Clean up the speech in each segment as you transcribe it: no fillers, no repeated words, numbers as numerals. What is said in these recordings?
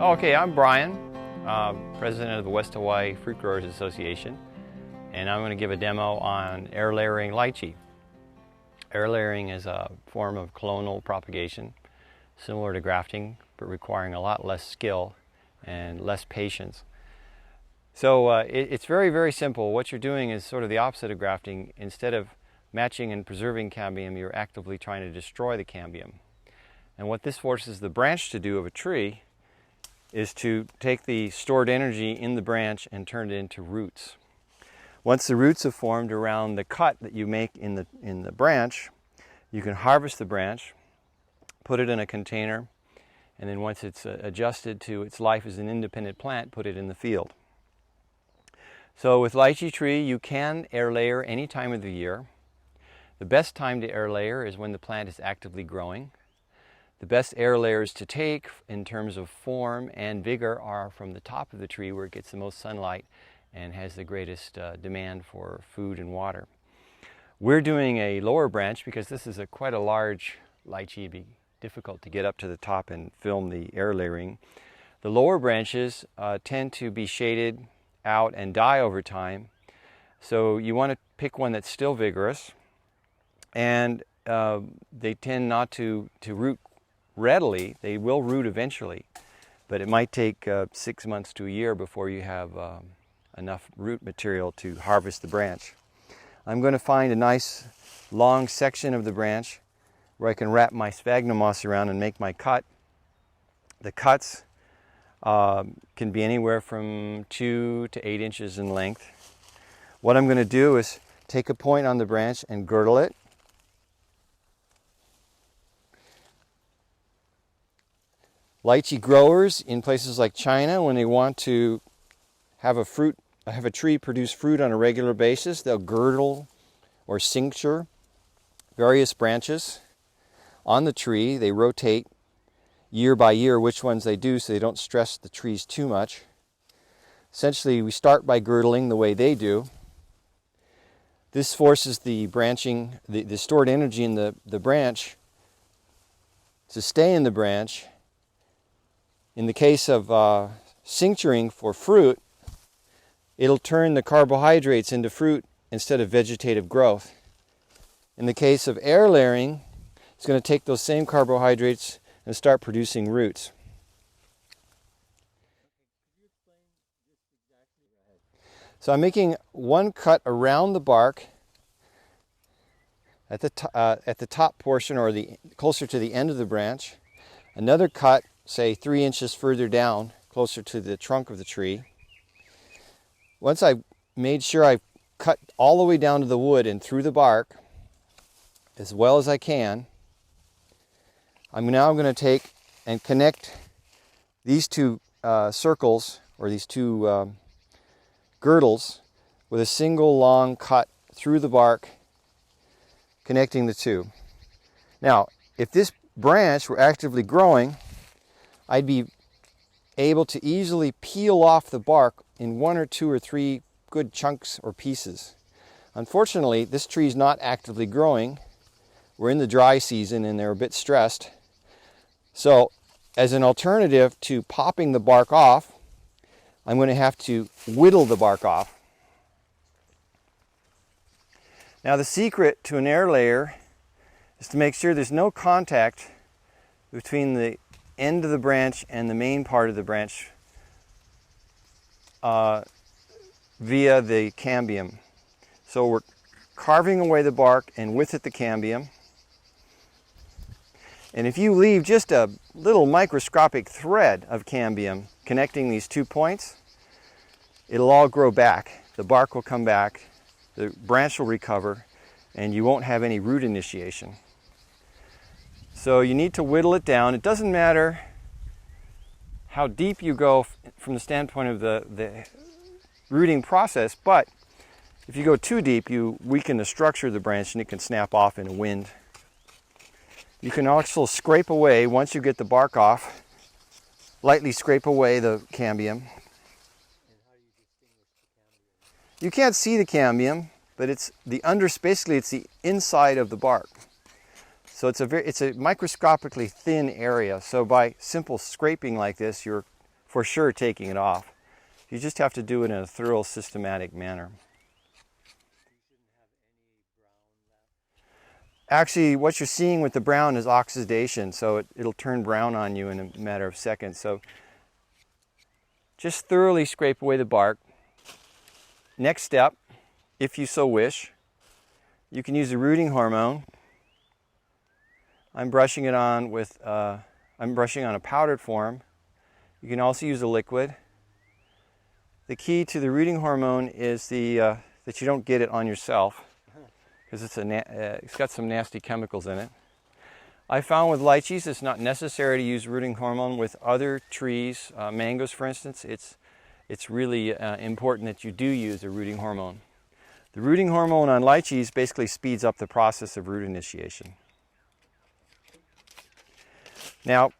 Okay, I'm Brian, president of the West Hawaii Fruit Growers Association, and I'm going to give a demo on air layering lychee. Air layering is a form of clonal propagation, similar to grafting, but requiring a lot less skill and less patience. So it's very, very simple. What you're doing is sort of the opposite of grafting. Instead of matching and preserving cambium, you're actively trying to destroy the cambium. And what this forces the branch to do of a tree is to take the stored energy in the branch and turn it into roots. Once the roots have formed around the cut that you make in the branch, you can harvest the branch, put it in a container, and then once it's adjusted to its life as an independent plant, put it in the field. So with lychee tree, you can air layer any time of the year. The best time to air layer is when the plant is actively growing. The best air layers to take in terms of form and vigor are from the top of the tree where it gets the most sunlight and has the greatest demand for food and water. We're doing a lower branch because this is quite a large lychee. It'd be difficult to get up to the top and film the air layering. The lower branches tend to be shaded out and die over time. So you want to pick one that's still vigorous, and they tend not to root readily. They will root eventually, but it might take 6 months to a year before you have enough root material to harvest the branch. I'm going to find a nice long section of the branch where I can wrap my sphagnum moss around and make my cut. The cuts can be anywhere from 2 to 8 inches in length. What I'm going to do is take a point on the branch and girdle it. Lychee growers in places like China, when they want to have a tree produce fruit on a regular basis, they'll girdle or cincture various branches on the tree. They rotate year by year which ones they do so they don't stress the trees too much. Essentially, we start by girdling the way they do. This forces the branching, the stored energy in the branch to stay in the branch. In the case of cincturing for fruit, it'll turn the carbohydrates into fruit instead of vegetative growth. In the case of air layering, it's going to take those same carbohydrates and start producing roots. So I'm making one cut around the bark at the top portion, or closer to the end of the branch. Another cut, say 3 inches further down, closer to the trunk of the tree. Once I've made sure I've cut all the way down to the wood and through the bark as well as I can, I'm now going to take and connect these two circles, or these two girdles, with a single long cut through the bark, connecting the two. Now, if this branch were actively growing, I'd be able to easily peel off the bark in 1 or 2 or 3 good chunks or pieces. Unfortunately, this tree is not actively growing. We're in the dry season and they're a bit stressed. So, as an alternative to popping the bark off, I'm going to have to whittle the bark off. Now, the secret to an air layer is to make sure there's no contact between the end of the branch and the main part of the branch via the cambium. So we're carving away the bark and with it the cambium. And if you leave just a little microscopic thread of cambium connecting these 2 points, it'll all grow back. The bark will come back, the branch will recover, and you won't have any root initiation. So you need to whittle it down. It doesn't matter how deep you go from the standpoint of the rooting process, but if you go too deep, you weaken the structure of the branch and it can snap off in a wind. You can also scrape away, once you get the bark off, lightly scrape away the cambium. You can't see the cambium, but it's basically it's the inside of the bark. So it's a microscopically thin area. So by simple scraping like this, you're for sure taking it off. You just have to do it in a thorough, systematic manner. Actually, what you're seeing with the brown is oxidation, so it'll turn brown on you in a matter of seconds. So just thoroughly scrape away the bark. Next step, if you so wish, you can use a rooting hormone. I'm brushing it on with, I'm brushing on a powdered form. You can also use a liquid. The key to the rooting hormone is that you don't get it on yourself, because it's got some nasty chemicals in it. I found with lychees it's not necessary to use rooting hormone. With other trees, mangoes for instance, it's really important that you do use a rooting hormone. The rooting hormone on lychees basically speeds up the process of root initiation. Now,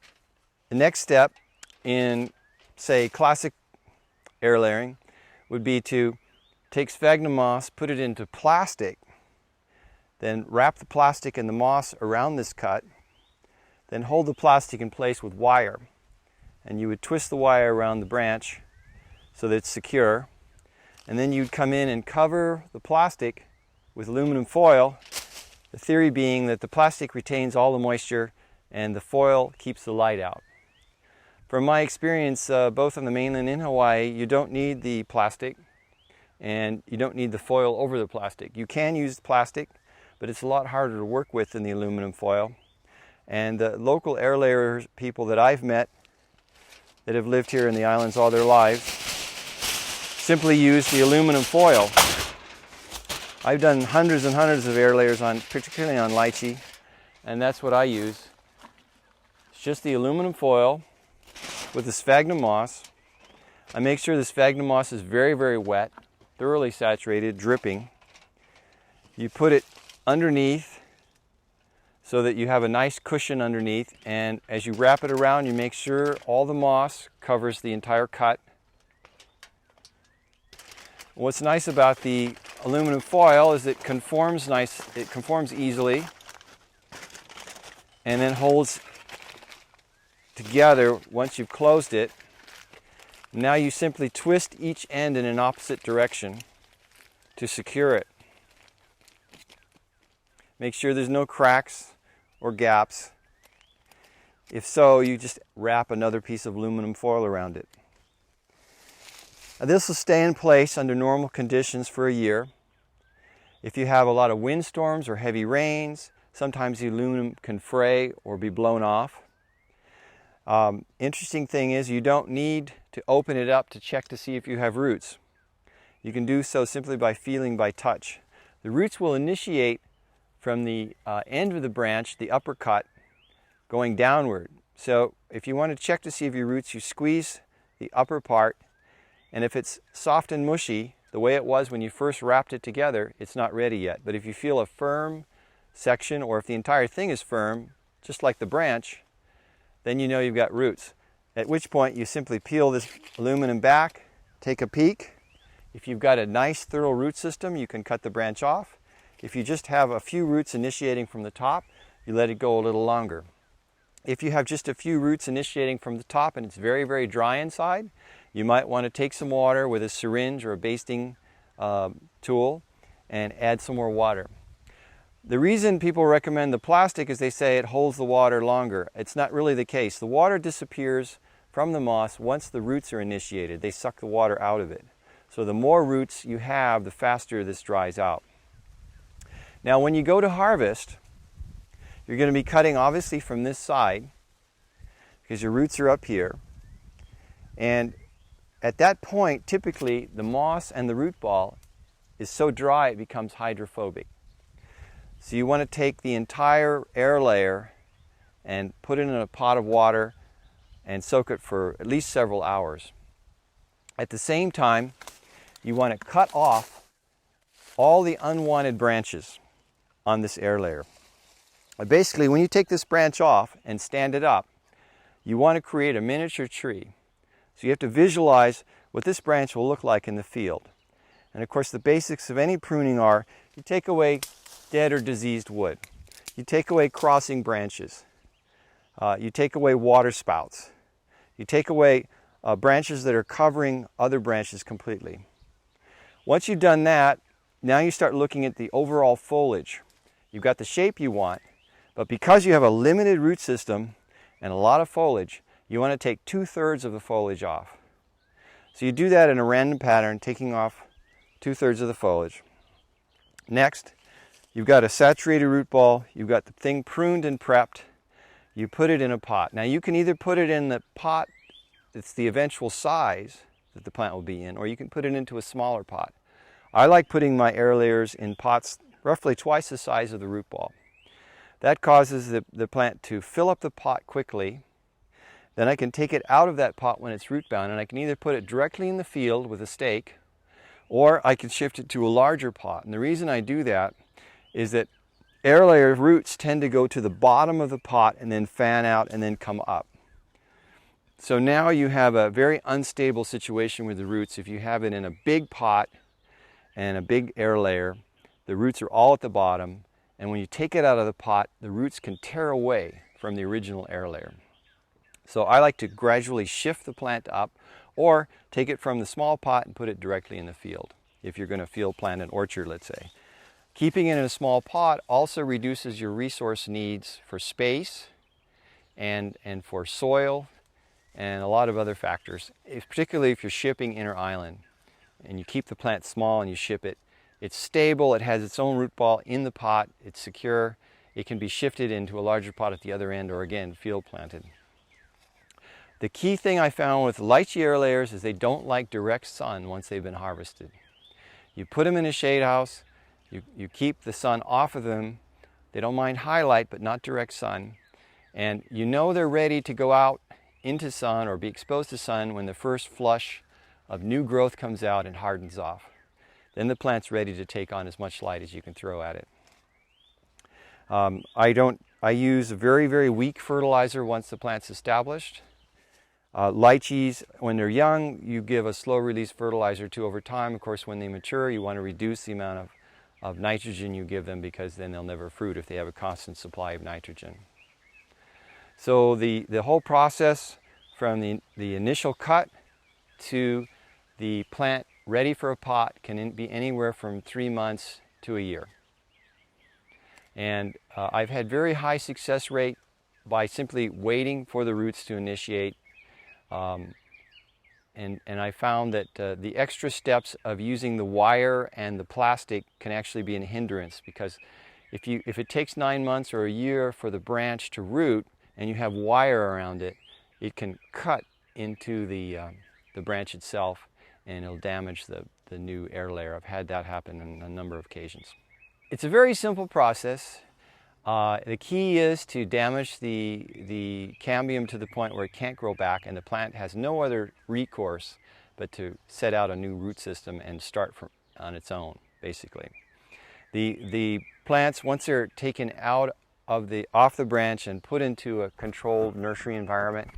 the next step in, say, classic air layering would be to take sphagnum moss, put it into plastic, then wrap the plastic and the moss around this cut, then hold the plastic in place with wire. And you would twist the wire around the branch so that it's secure. And then you'd come in and cover the plastic with aluminum foil, the theory being that the plastic retains all the moisture and the foil keeps the light out. From my experience, both on the mainland and in Hawaii, you don't need the plastic and you don't need the foil over the plastic. You can use plastic, but it's a lot harder to work with than the aluminum foil. And the local air layer people that I've met that have lived here in the islands all their lives simply use the aluminum foil. I've done hundreds and hundreds of air layers particularly on lychee, and that's what I use. It's just the aluminum foil with the sphagnum moss. I make sure the sphagnum moss is very, very wet, thoroughly saturated, dripping. You put it underneath so that you have a nice cushion underneath, and as you wrap it around, you make sure all the moss covers the entire cut. What's nice about the aluminum foil is it conforms easily and then holds together once you've closed it. Now you simply twist each end in an opposite direction to secure it. Make sure there's no cracks or gaps. If so, you just wrap another piece of aluminum foil around it. Now, this will stay in place under normal conditions for a year. If you have a lot of windstorms or heavy rains, sometimes the aluminum can fray or be blown off. Interesting thing is you don't need to open it up to check to see if you have roots. You can do so simply by feeling by touch. The roots will initiate from the end of the branch, the upper cut, going downward. So if you want to check to see if your roots, you squeeze the upper part, and if it's soft and mushy, the way it was when you first wrapped it together, it's not ready yet. But if you feel a firm section, or if the entire thing is firm, just like the branch, then you know you've got roots. At which point you simply peel this aluminum back, take a peek. If you've got a nice thorough root system, you can cut the branch off. If you just have a few roots initiating from the top, you let it go a little longer. If you have just a few roots initiating from the top and it's very, very dry inside, you might want to take some water with a syringe or a basting tool and add some more water. The reason people recommend the plastic is they say it holds the water longer. It's not really the case. The water disappears from the moss once the roots are initiated. They suck the water out of it. So the more roots you have, the faster this dries out. Now when you go to harvest, you're going to be cutting obviously from this side because your roots are up here. And at that point, typically the moss and the root ball is so dry it becomes hydrophobic. So you want to take the entire air layer and put it in a pot of water and soak it for at least several hours. At the same time, you want to cut off all the unwanted branches on this air layer. Basically, when you take this branch off and stand it up, you want to create a miniature tree. So you have to visualize what this branch will look like in the field. And of course, the basics of any pruning are you take away dead or diseased wood. You take away crossing branches. You take away water spouts. You take away branches that are covering other branches completely. Once you've done that, now you start looking at the overall foliage. You've got the shape you want, but because you have a limited root system and a lot of foliage, you want to take 2/3 of the foliage off. So you do that in a random pattern, taking off 2/3 of the foliage. Next, you've got a saturated root ball, you've got the thing pruned and prepped, you put it in a pot. Now you can either put it in the pot that's the eventual size that the plant will be in, or you can put it into a smaller pot. I like putting my air layers in pots roughly twice the size of the root ball. That causes the plant to fill up the pot quickly. Then I can take it out of that pot when it's root bound, and I can either put it directly in the field with a stake, or I can shift it to a larger pot. And the reason I do that is that air layer roots tend to go to the bottom of the pot and then fan out and then come up. So now you have a very unstable situation with the roots. If you have it in a big pot and a big air layer, the roots are all at the bottom, and when you take it out of the pot, the roots can tear away from the original air layer. So I like to gradually shift the plant up, or take it from the small pot and put it directly in the field, if you're going to field plant an orchard, let's say. Keeping it in a small pot also reduces your resource needs for space and for soil and a lot of other factors, particularly if you're shipping inter-island and you keep the plant small and you ship it. It's stable, it has its own root ball in the pot, it's secure, it can be shifted into a larger pot at the other end, or again, field planted. The key thing I found with lychee air layers is they don't like direct sun once they've been harvested. You put them in a shade house, you keep the sun off of them, they don't mind highlight but not direct sun, and you know they're ready to go out into sun or be exposed to sun when the first flush of new growth comes out and hardens off. Then the plant's ready to take on as much light as you can throw at it. I use a very, very weak fertilizer once the plant's established. Lychees, when they're young, you give a slow release fertilizer to over time. Of course, when they mature, you want to reduce the amount of nitrogen you give them, because then they'll never fruit if they have a constant supply of nitrogen. So the whole process from the initial cut to the plant ready for a pot can be anywhere from 3 months to a year. And I've had very high success rate by simply waiting for the roots to initiate. And I found that the extra steps of using the wire and the plastic can actually be a hindrance, because if it takes 9 months or a year for the branch to root and you have wire around it, it can cut into the branch itself and it'll damage the new air layer. I've had that happen on a number of occasions. It's a very simple process. The key is to damage the cambium to the point where it can't grow back, and the plant has no other recourse but to set out a new root system and start on its own, basically. The plants, once they're taken out off the branch and put into a controlled nursery environment,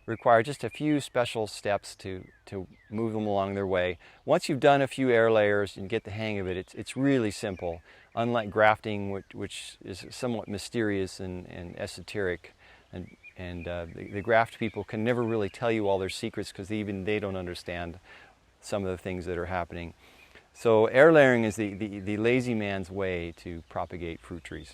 require just a few special steps to move them along their way. Once you've done a few air layers and get the hang of it, it's really simple. Unlike grafting, which is somewhat mysterious and esoteric, and the graft people can never really tell you all their secrets, because even they don't understand some of the things that are happening. So air layering is the lazy man's way to propagate fruit trees.